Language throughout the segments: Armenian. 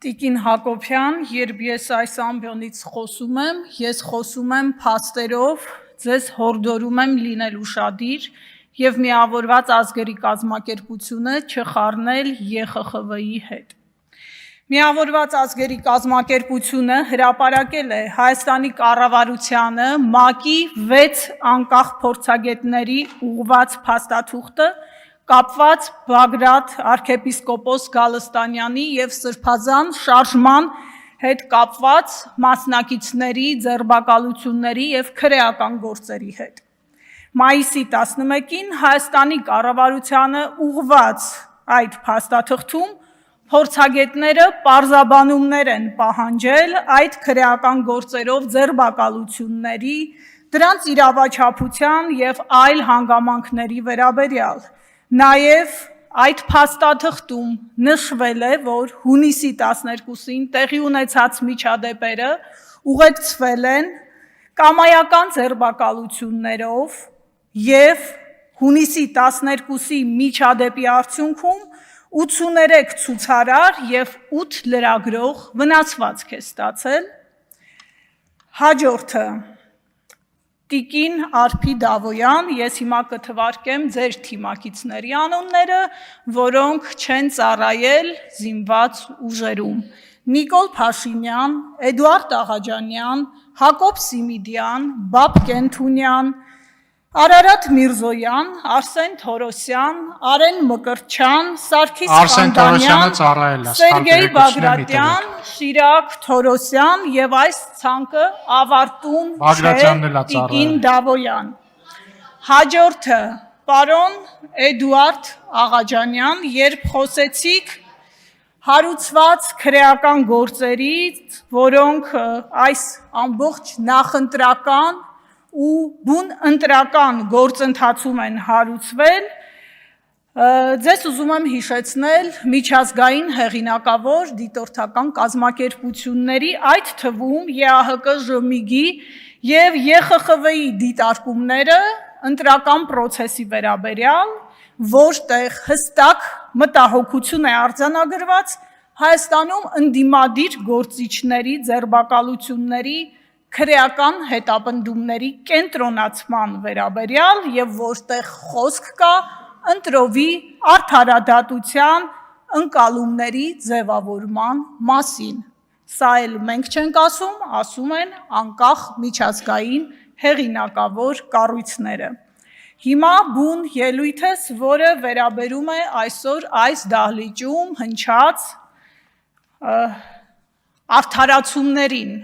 Տիկին Հակոբյան, երբ ես այս ամբիոնից խոսում եմ, ես խոսում եմ փաստերով, ձեզ հորդորում եմ լինել ուշադիր և միավորված ազգերի կազմակերպությունը չխառնել ԵԽԽՎ-ի հետ։ Միավորված ազգերի կազմակերպությունը հրապարակել է Հայաստանի կառավարությանը ՄԱԿ-ի 6 անկախ փորձագետների ուղղված փաստաթուղթը կապված Բագրատ arczepiskopos Գալստանյանի և Սրբազան շարժման հետ կապված մասնակիցների ձերբակալությունների և քրեական գործերի հետ։ Մայիսի 11-ին Հայաստանի կառավարությանը ուղղված այդ փաստաթղթում փորձագետները պարզաբանումներ են պահանջել այդ քրեական գործերով ձերբակալությունների, դրանց իրավաչափության և այլ հանգամանքների վերաբերյալ։ Նաև այդ փաստաթղթում նշվել է, որ հունիսի 12-ին տեղի ունեցած միջադեպերը ուղեկցվել են կամայական ձերբակալություններով և հունիսի 12-ի միջադեպի արդյունքում 83 ցուցարար և 8 լրագրող վնասվածք է ստացել։ Հաջորդը Տիկին Արփի Դավոյան, ես հիմա կթվարկեմ ձեր թիմակիցների անունները, որոնք չեն ծառայել զինված ուժերում. Նիկոլ Փաշինյան, Էդուարդ Աղաջանյան, Հակոբ Սիմիդյան, Բաբկեն Թունյան, Արարատ Միրզոյան, Արսեն Թորոսյան, Արեն Մկրտչյան, Սարգիս Խանդանյան, Սերգեյ Բագրատյան, Շիրակ Թորոսյան և այս ցանկը ավարտում չէ Տիկին Դավոյան։ Հաջորդը պարոն Էդուարդ Աղաջանյան, երբ խոսեցիք հարուցված քրեական գործերից, որոնք այս ամբողջ նախընտրական ու բուն ընտրական գործընթացում են հարուցվել, ձեզ ուզում եմ հիշեցնել միջազգային հեղինակավոր դիտորդական կազմակերպությունների, այդ թվում ԵԱՀԿ-ԺՄԻԳ-ի և ԵԽԽՎ-ի դիտարկումները ընտրական պրոցեսի վերաբերյալ, որտեղ հստակ մտահոգություն է արձանագրված Հայաստանում ընդդիմադիր գործիչների ձերբակալությունների քրեական հետապնդումների կենտրոնացման վերաբերյալ և որտեղ խոսք կա ընտրովի արդարադատության ընկալումների ձևավորման մասին։ Սա էլ մենք չենք ասում, ասում են անկախ միջազգային հեղինակավոր կառույցները։ Հիմա բուն ելույթս, որը վերաբերում է այսօր այս դահլիճում հնչած արդարացումներին,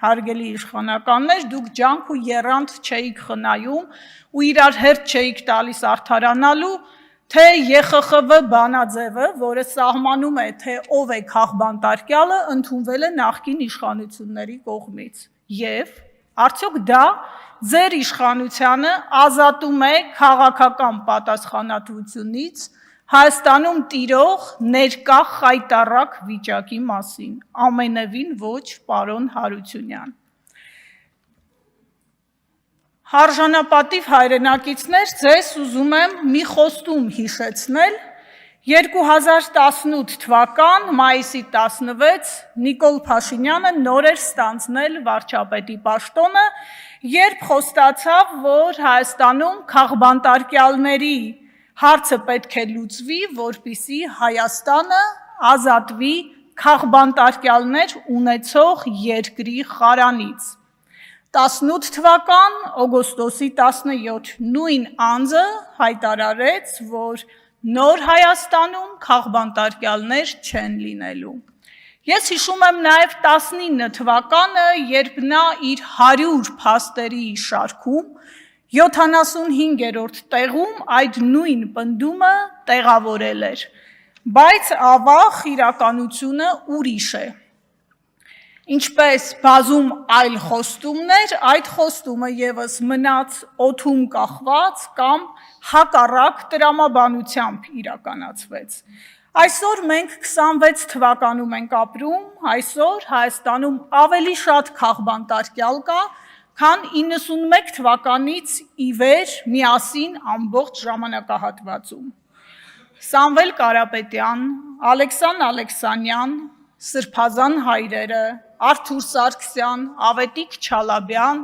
հարգելի իշխանականներ, դուք ջանք ու եռանդ չէիք խնայում ու իրար հերթ չէիք տալիս արդարանալու, թե ԵԽԽՎ բանաձևը, որը սահմանում է, թե ով է քաղբանտարկյալը, ընդունվել է նախկին իշխանությունների կողմից։ Եվ արդյոք դա ձեր իշխանությանը ազատում է քաղաքական պատասխանատվությունից Հայաստանում տիրող ներկա խայտառակ վիճակի մասին։ Ամենևին ոչ, պարոն Հարությունյան։ Հարժանապատիվ հայրենակիցներ, ձեզ ուզում եմ մի խոստում հիշեցնել։ 2018 թվական մայիսի 16 Նիկոլ Փաշինյանը նոր էր ստանձնել վարչապետի պաշտոնը, երբ խոստացավ, որ Հայաստանում քաղբանտարկյալների հարցը պետք է լուծվի, որպեսզի Հայաստանը ազատվի քաղբանտարկյալներ ունեցող երկրի խարանից։ 18 թվական օգոստոսի 17 նույն անձը հայտարարեց, որ նոր Հայաստանում քաղբանտարկյալներ չեն լինելու։ Ես հիշում եմ նաև 19 թվականը, երբ նա իր 100 փաստերի շարքում 75-րդ տեղում այդ նույն պնդումը տեղավորել էր, բայց ավաղ իրականությունը ուրիշ է։ Ինչպես բազում այլ խոստումներ, այդ խոստումը ևս մնաց օդում կախված կամ հակառակ տրամաբանությամբ իրականացվեց։ Այսօր մենք 26 թվականում ենք ապրում, այսօր Հայաստանում ավելի շատ քաղբանտարկյալ կա, քան 91 թվականից ի վեր միասին ամբողջ ժամանակահատվածում։ Սամվել Կարապետյան, Ալեքսան Ալեքսանյան, Սրբազան հայրերը, Արթուր Սարգսյան, Ավետիք Չալաբյան,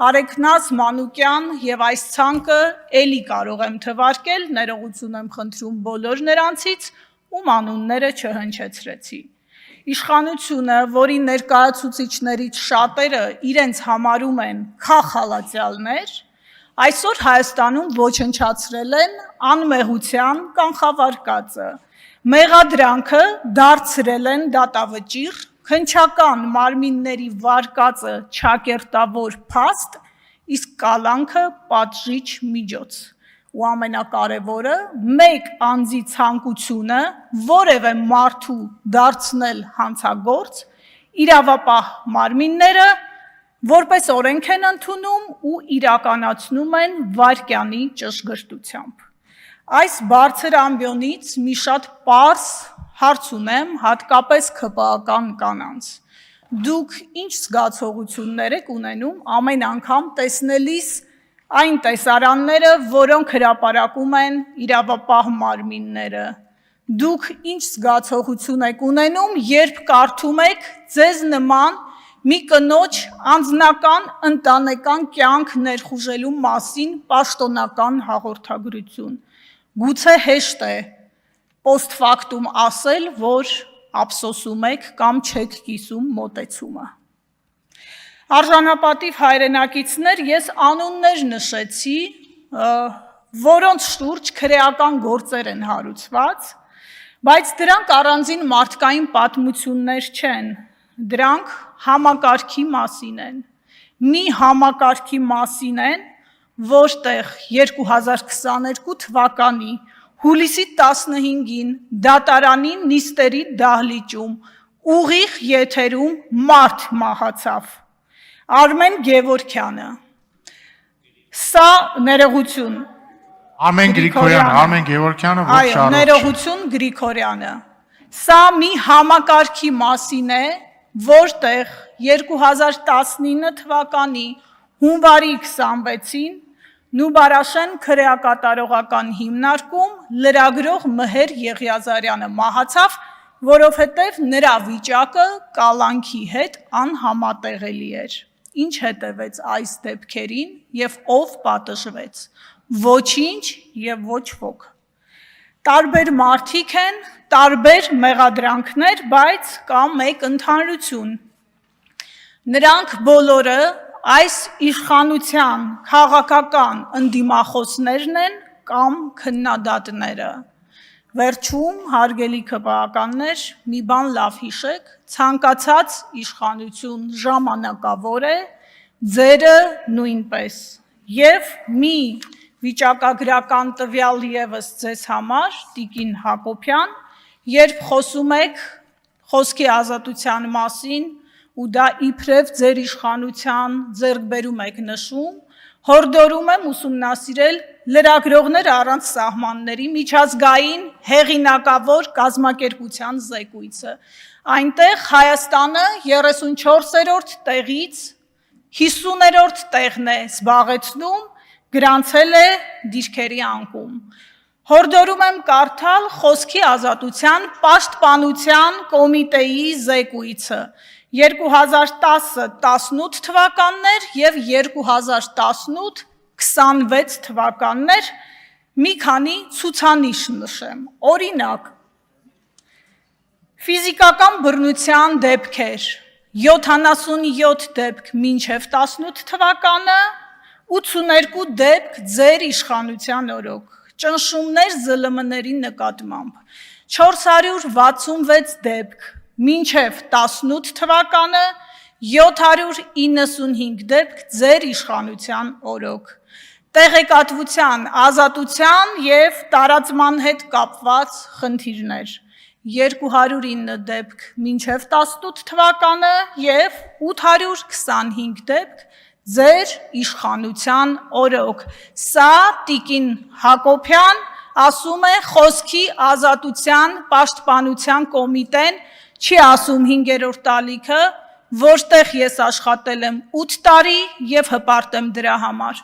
Արեգնազ Մանուկյան եւ այս ցանկը էլի կարող եմ թվարկել, ներողություն եմ խնդրում բոլոր նրանցից, ում անունները չհնչեցրեցի։ Իշխանությունը, որի ներկայացուցիչներից շատերը իրենց համարում են քախալացյալներ, այսօր Հայաստանում ոչնչացրել են անմեղության կանխավարկածը, մեղադրանքը դարձրել են դատավճիռ, քննչական մարմինների վարկածը չակերտավոր փաստ, իսկ կալանքը պատժիչ միջոց։ Ու ամենակարևորը մեկ անձի ցանկությունը որևէ մարդու դարձնել հանցագործ, իրավապահ մարմինները որպես օրենք են ընդունում ու իրականացնում են վայրկյանի ճշգրտությամբ։ Այս բարձր ամբիոնից մի շատ պարզ հարց ունեմ, հատկապես ՔՊԱ-կան կանանց։ Դուք ինչ զգացողություններ եք ունենում ամեն անգամ տեսնելիս այն տեսարանները, որոնք հրապարակում են իրավապահ մարմինները։ Դուք ինչ զգացողություն եք ունենում, երբ կարդում եք ձեզ նման մի կնոջ անձնական ընտանեկան կյանք ներխուժելու մասին պաշտոնական հաղորդագրություն։ Գուցե հեշտ է post-factum ասել, որ ափսոսում եք կամ չեք կիսում մոտեցումը։ Արժանապատիվ հայրենակիցներ, ես անուններ նշեցի, որոնց շուրջ քրեական գործեր են հարուցված, բայց դրանք առանձին մարդկային պատմություններ չեն, դրանք համակարգի մասին են։ Մի համակարգի մասին են, որտեղ 2022 թվականի հուլիսի 15-ին դատարանի նիստերի դահլիճում ուղիղ եթերում մարդ մահացավ։ Արմեն Գևորգյանը։ Սա ներողություն։ Արմեն Գրիգորյանը, Արմեն Գևորգյանը, ոչ Շարոց։ Այո, ներողություն Գրիգորյանը։ Սա մի համակարգի մասին է, որտեղ 2019 թվականի հունվարի 26-ին Նուբարաշեն քրեակատարողական հիմնարկում լրագրող Մհեր Եղիազարյանը մահացավ, որովհետև նրա վիճակը կալանքի հետ անհամատեղելի էր։ Ինչ հետևեց այս դեպքերին եւ ով պատժվեց։ Ոչինչ եւ ոչ ոք։ Տարբեր մարդիկ են, տարբեր մեղադրանքներ, բայց կա մեկ ընդհանրություն։ Նրանք բոլորը այս իշխանության քաղաքական ընդդիմախոսներն են կամ քննադատները։ Վերջում, հարգելի ՔՊԱ-կաններ, մի բան լավ հիշեք, ցանկացած իշխանություն ժամանակավոր է, ձերը նույնպես։ Եվ մի վիճակագրական տվյալ ևս ձեզ համար, Տիկին Հակոբյան, երբ խոսում եք խոսքի ազատության մասին, ու դա իբրև ձեր իշխանության ձեռքբերում եք նշում, հորդորում եմ ուսումնասիրել լրագրողներ առանց սահմանների միջազգային հեղինակավոր կազմակերպության զեկույցը։ Այնտեղ Հայաստանը 34-րդ տեղից 50-րդ տեղն է զբաղեցնում, գրանցել է դիրքերի անկում։ Հորդորում եմ կարդալ խոսքի ազատության պաշտպանության կոմիտեի զեկույցը 2010-18 թվականներ և 2018-26 թվականներ, մի քանի ցուցանիշ նշեմ։ Օրինակ, ֆիզիկական բռնության դեպքեր 77 դեպք մինչև 18 թվականը, 82 դեպք ձեր իշխանության օրոք, ճնշումներ ԶԼՄ-ների նկատմամբ, 466 դեպք մինչև 18 թվականը, 795 դեպք ձեր իշխանության օրոք, տեղեկատվության ազատության և տարածման հետ կապված խնդիրներ, 209 դեպք մինչև 18 թվականը և 825 դեպք ձեր իշխանության օրոք։ Սա Տիկին Հակոբյան ասում է խոսքի ազատության պաշտպանության կոմիտեն, չի ասում 5-րդ ալիքը, որտեղ ես աշխատել եմ 8 տարի և հպարտ եմ դրա համար։